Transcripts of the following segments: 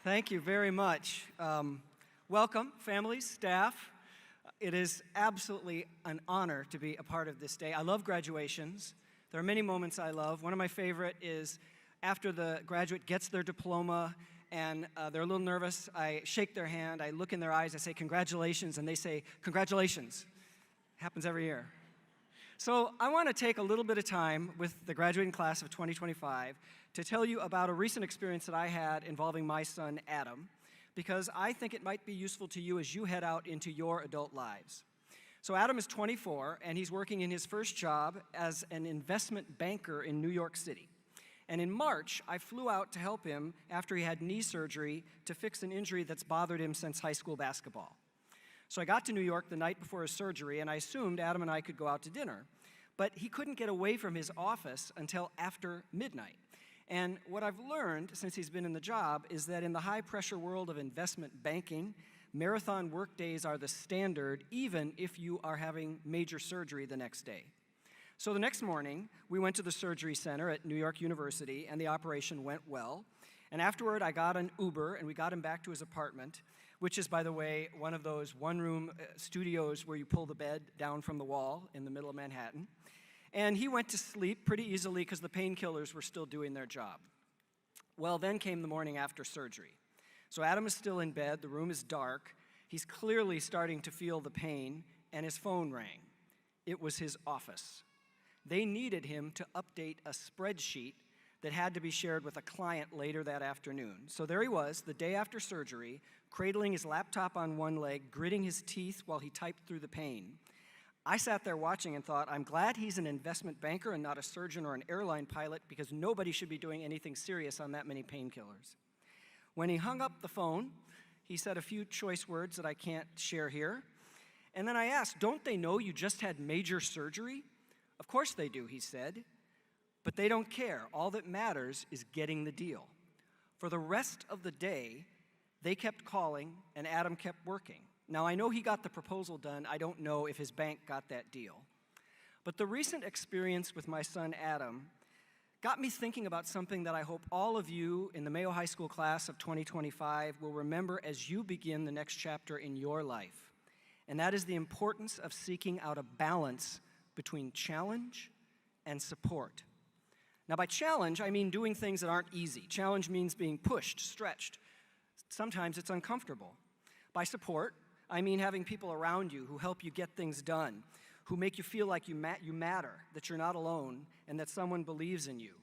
Thank you very much. Welcome, families, staff. It is absolutely an honor to be a part of this day. I love graduations. There are many moments I love. One of my favorite is after the graduate gets their diploma and they're a little nervous. I shake their hand, I look in their eyes, I say, "Congratulations," and they say, "Congratulations." Happens every year. So I want to take a little bit of time with the graduating class of 2025 to tell you about a recent experience that I had involving my son, Adam, because I think it might be useful to you as you head out into your adult lives. So Adam is 24, and he's working in his first job as an investment banker in New York City. And in March, I flew out to help him after he had knee surgery to fix an injury that's bothered him since high school basketball. So I got to New York the night before his surgery, and I assumed Adam and I could go out to dinner. But he couldn't get away from his office until after midnight. And what I've learned since he's been in the job is that in the high-pressure world of investment banking, marathon workdays are the standard, even if you are having major surgery the next day. So the next morning, we went to the surgery center at New York University, and the operation went well. And afterward, I got an Uber, and we got him back to his apartment, which is, by the way, one of those one-room studios where you pull the bed down from the wall in the middle of Manhattan. And he went to sleep pretty easily because the painkillers were still doing their job. Well, then came the morning after surgery. So Adam is still in bed, the room is dark, he's clearly starting to feel the pain, and his phone rang. It was his office. They needed him to update a spreadsheet that had to be shared with a client later that afternoon. So there he was, the day after surgery, cradling his laptop on one leg, gritting his teeth while he typed through the pain. I sat there watching and thought, I'm glad he's an investment banker and not a surgeon or an airline pilot, because nobody should be doing anything serious on that many painkillers. When he hung up the phone, he said a few choice words that I can't share here. And then I asked, don't they know you just had major surgery? Of course they do, he said. But they don't care. All that matters is getting the deal. For the rest of the day, they kept calling and Adam kept working. Now, I know he got the proposal done. I don't know if his bank got that deal. But the recent experience with my son, Adam, got me thinking about something that I hope all of you in the Mayo High School class of 2025 will remember as you begin the next chapter in your life. And that is the importance of seeking out a balance between challenge and support. Now, by challenge, I mean doing things that aren't easy. Challenge means being pushed, stretched. Sometimes it's uncomfortable. By support, I mean having people around you who help you get things done, who make you feel like you matter, that you're not alone, and that someone believes in you.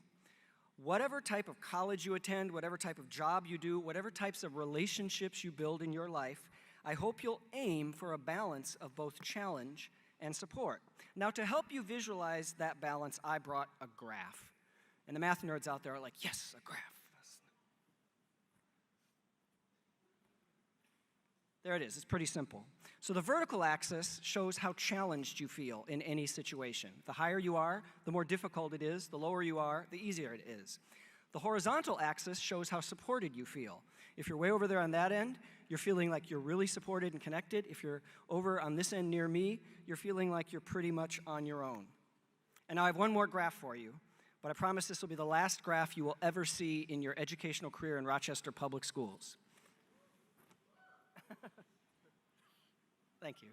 Whatever type of college you attend, whatever type of job you do, whatever types of relationships you build in your life, I hope you'll aim for a balance of both challenge and support. Now, to help you visualize that balance, I brought a graph. And the math nerds out there are like, yes, a graph. There it is. It's pretty simple. So the vertical axis shows how challenged you feel in any situation. The higher you are, the more difficult it is. The lower you are, the easier it is. The horizontal axis shows how supported you feel. If you're way over there on that end, you're feeling like you're really supported and connected. If you're over on this end near me, you're feeling like you're pretty much on your own. And now I have one more graph for you, but I promise this will be the last graph you will ever see in your educational career in Rochester Public Schools. Thank you.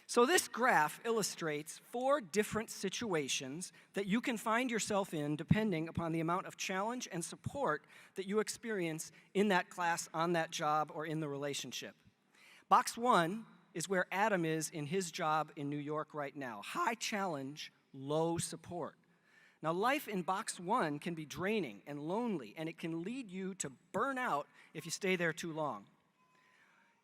So this graph illustrates 4 different situations that you can find yourself in depending upon the amount of challenge and support that you experience in that class, on that job, or in the relationship. Box 1 is where Adam is in his job in New York right now. High challenge, low support. Now, life in box 1 can be draining and lonely, and it can lead you to burn out if you stay there too long.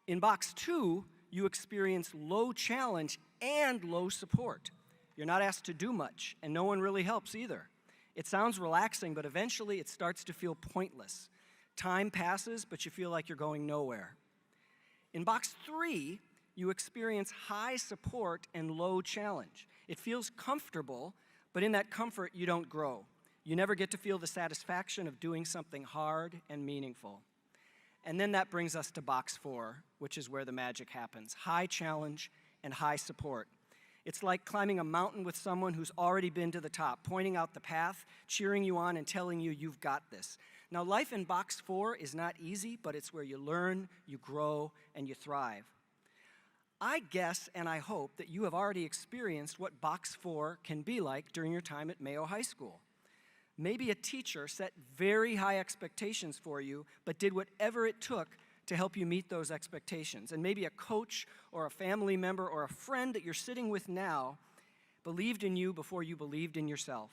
In box 2, you experience low challenge and low support. You're not asked to do much, and no one really helps either. It sounds relaxing, but eventually it starts to feel pointless. Time passes, but you feel like you're going nowhere. In box 3, you experience high support and low challenge. It feels comfortable, but in that comfort, you don't grow. You never get to feel the satisfaction of doing something hard and meaningful. And then that brings us to box 4, which is where the magic happens. High challenge and high support. It's like climbing a mountain with someone who's already been to the top, pointing out the path, cheering you on, and telling you you've got this. Now, life in box 4 is not easy, but it's where you learn, you grow, and you thrive. I guess and I hope that you have already experienced what box 4 can be like during your time at Mayo High School. Maybe a teacher set very high expectations for you, but did whatever it took to help you meet those expectations. And maybe a coach or a family member or a friend that you're sitting with now believed in you before you believed in yourself.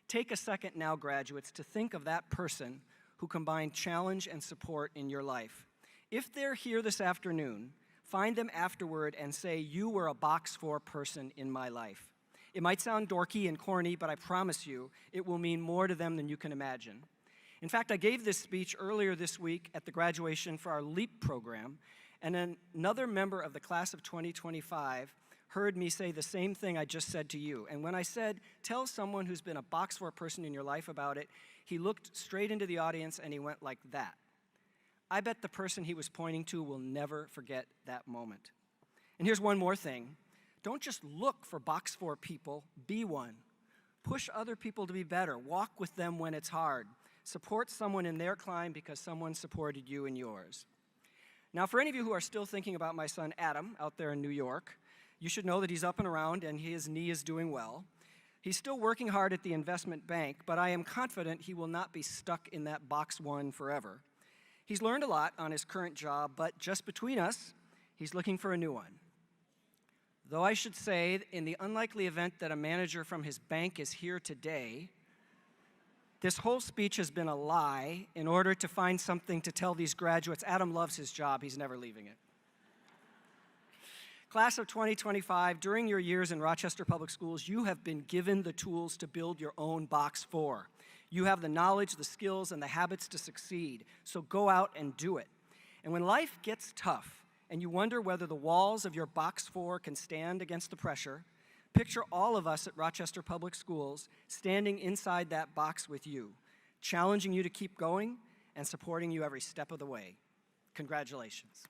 Take a second now, graduates, to think of that person who combined challenge and support in your life. If they're here this afternoon, find them afterward and say, "You were a box 4 person in my life." It might sound dorky and corny, but I promise you, it will mean more to them than you can imagine. In fact, I gave this speech earlier this week at the graduation for our LEAP program, and another member of the class of 2025 heard me say the same thing I just said to you. And when I said, "Tell someone who's been a box 4 person in your life about it," he looked straight into the audience and he went like that. I bet the person he was pointing to will never forget that moment. And here's one more thing. Don't just look for box 4 people, be one. Push other people to be better. Walk with them when it's hard. Support someone in their climb because someone supported you in yours. Now, for any of you who are still thinking about my son Adam out there in New York, you should know that he's up and around and his knee is doing well. He's still working hard at the investment bank, but I am confident he will not be stuck in that box 1 forever. He's learned a lot on his current job, but just between us, he's looking for a new one. Though I should say, in the unlikely event that a manager from his bank is here today, this whole speech has been a lie in order to find something to tell these graduates. Adam loves his job. He's never leaving it. Class of 2025, during your years in Rochester Public Schools, you have been given the tools to build your own box 4. You have the knowledge, the skills, and the habits to succeed, so go out and do it. And when life gets tough and you wonder whether the walls of your box 4 can stand against the pressure, picture all of us at Rochester Public Schools standing inside that box with you, challenging you to keep going and supporting you every step of the way. Congratulations.